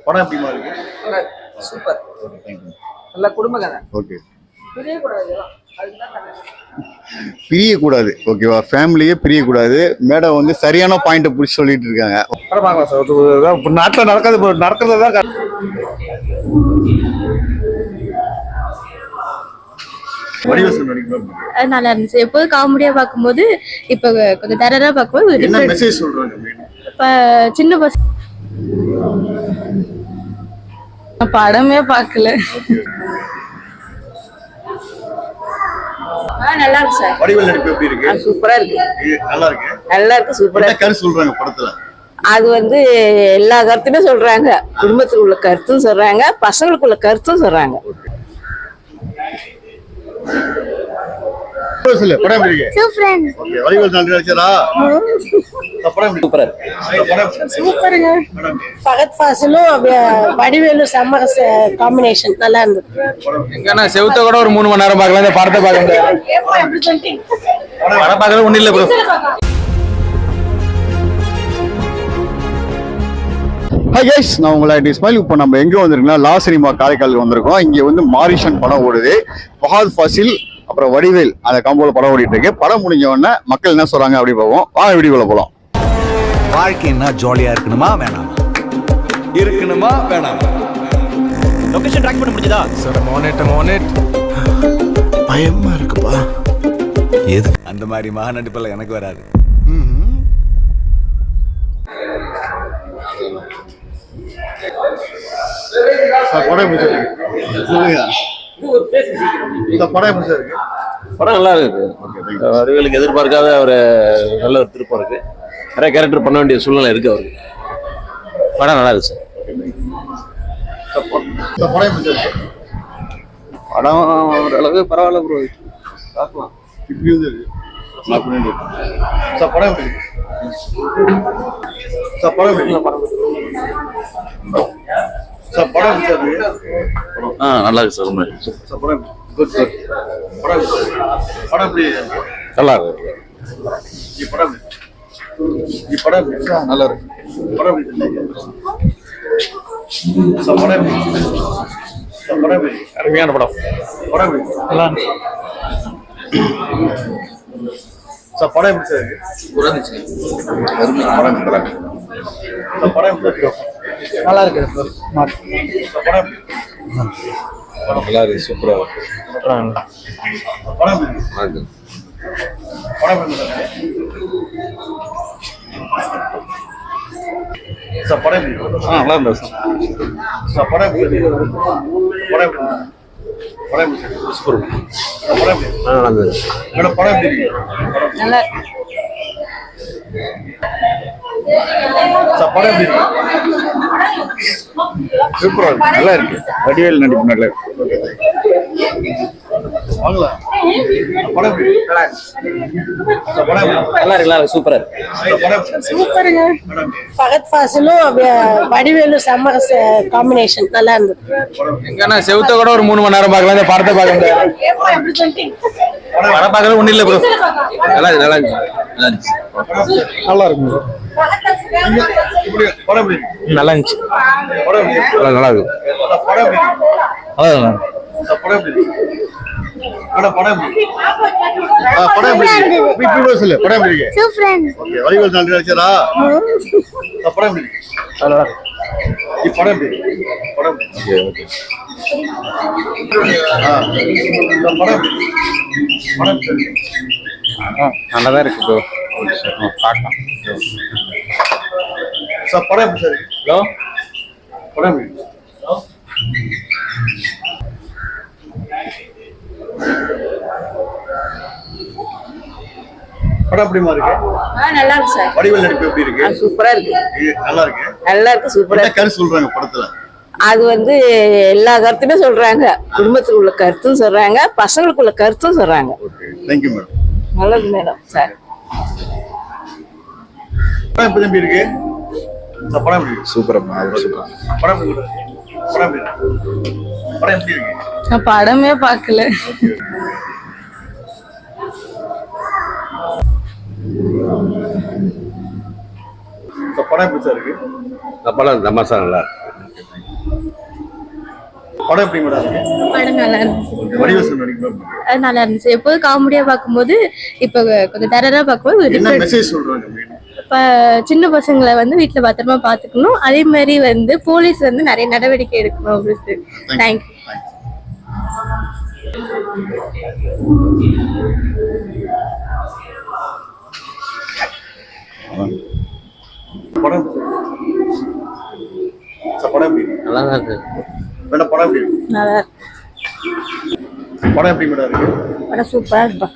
படம் எப்படிமா இருக்கு? சூப்பர். Okay, thank you. நல்ல குடும்ப கதை. ஓகே. பிரியக்கூடாது. ஓகேவா? ஃபேமிலியே பிரியக்கூடாது. மேடம் வந்து சரியான பாயிண்ட் பிடிச்சி சொல்லிட்டு இருக்காங்க. படம் பார்க்கலாம் சார். நாட்டில் நடக்கிறது தான். நல்லா இருந்துச்சு. எப்போதும் காமெடியா பார்க்கும்போது இப்ப கொஞ்சம் டெரரா பார்க்கும்போது என்ன மெசேஜ் சொல்றாங்க? இப்ப சின்ன பசங்க படமே பார்க்கல. நல்லா இருக்கு சார். வடிவேல் நடிப்பு எப்படி இருக்கு? சூப்பரா இருக்கு. நல்லா இருக்கு. நல்லா இருக்கு. சூப்பரா. என்ன கருத்து சொல்றாங்க படத்துல? அது வந்து எல்லா கருத்துமே சொல்றாங்க. குடும்பத்துக்கு உள்ள கருத்தும் சொல்றாங்க, பசங்களுக்குள்ள கருத்தும் சொல்றாங்க. படம் எப்படி இருக்கு? ஓகே. வடிவேல் நடிச்சதா? படம் சூப்பரா இருக்கு. சூப்பருங்க. ஃபகத் ஃபாசிலும் வடிவேலும் செம்ம காம்பினேஷன் நல்லா இருந்தது. எங்கன்னா செவுத்த கூட ஒரு 3 மணி நேரம் பார்க்கலாம். இந்த படத்தை பார்க்க முடியாது. படம் பார்க்கறது ஒன்றும் இல்லை ப்ரோ. ஹாய் கைஸ், நான் உங்களை இஸ்மாயில். இப்போ நம்ம எங்கே வந்திருக்கோம்னா லா சினிமா காரைக்காலுக்கு வந்திருக்கோம். இங்கே வந்து மாரிஷன் படம் ஓடுது. ஃபஹத் ஃபாசில் அப்புறம் வடிவேல் அந்த காம்போல படம் ஓடிட்டு இருக்கு. படம் முடிஞ்ச உடனே மக்கள் என்ன சொல்றாங்க அப்படி பார்ப்போம். வாங்க வீடியோக்குள்ள போலாம். வாழ்க்கைன்னா ஜாலியா இருக்கணுமா வேணாம்? இருக்கணுமா வேணாம்? லொகேஷன் ட்ராக் பண்ண முடிஞ்சதா? சார் மோனேட் பயமா இருக்குப்பா. எது அந்த மாதிரி மகா நடிப்பெல்லாம் எனக்கு வராது. படம் நல்லா இருக்கு. வடிவேலுக்கு எதிர்பார்க்காத ஒரு நல்ல ஒரு திருப்பம் இருக்கு. நிறைய கேரக்டர் பண்ண வேண்டிய சூழ்நிலை இருக்கு அவருக்கு. படம் நல்லா இருக்கு சார். படம் ஓரளவுக்கு பரவாயில்ல ப்ரோ. பார்க்கலாம். நல்லா இருக்கு சார். நல்லா இருக்கு. நல்லா இருக்கு. அருமையான படம். நல்லா சார் படம் எப்படி சார் இருக்கு? நல்லா இருக்கு. நல்லா இருக்கு. சூப்பரா நல்லா இருக்கு. வடிவேல் நடிப்பு நல்லா இருக்கு. சூப்பரா சூப்பருங்க. ஃபகத் ஃபாசிலும் வடிவேலும் செம்ம காம்பினேஷன் நல்லா இருந்தது. எங்கன்னா செவுத்த கூட ஒரு 3 மணி நேரம் பார்க்கலாம். இந்த படத்தை பார்க்க முடியாது. படம் பார்க்கறது ஒன்றும் இல்லை ப்ரோ. நல்லா இருக்கு. நல்லா இருக்கு. நல்லா இருந்துச்சு. நல்லா இருக்கு. வடிவேல் நடிச்சதா? படம் நல்லாதான் இருக்கு ப்ரோ. பார்க்கலாம் சார். படம் எப்படி சார்? ஹலோ, படம் எப்படிமா இருக்கு? நல்லா இருக்கு சார். வடிவேல் நடிப்பு எப்படி இருக்கு? சூப்பரா இருக்கு. நல்லா இருக்கு. நல்லா இருக்கு. சூப்பரா. என்ன கருத்து சொல்றாங்க படத்துல? அது வந்து எல்லா கருத்துமே சொல்றாங்க. குடும்பத்துக்கு உள்ள கருத்தும் சொல்றாங்க, பசங்களுக்குள்ள கருத்தும் சொல்றாங்க. Thank you madam. நல்லது மேடம். சார் படம் எப்படி இருக்கு? படம் எப்படி இருக்கு? சூப்பரா. படம் எப்படி இருக்கு? படமே பார்க்கல. படம் எப்படி சார் இருக்கு? படம் தமாசா நல்லா இருக்கு. படம் எப்படி மேடம் இருக்கு? படம் நல்லா இருந்துச்சு. வடிவேல் நடிக்கும் அது நல்லா இருந்துச்சு. எப்போதும் காமெடியா பார்க்கும்போது இப்போ கொஞ்சம் டெரரா பார்க்கும்போது ஒரு என்ன different. மெசேஜ் சொல்றாங்க அப்படின்னு? இப்ப சின்ன பசங்களை வந்து வீட்டுல பத்திரமா பாத்துக்கணும். அதே மாதிரி வந்து போலீஸ் வந்து நிறைய நடவடிக்கை எடுக்கணும் அப்படின்னு. தேங்க்யூ. படம் சார் படம் எப்படி இருக்கு? நல்லா தான் இருக்கு. மேடம் படம் எப்படி இருக்கு? நல்லா படம் எப்படி மேடம் இருக்கு? படம் சூப்பரா இருப்பா.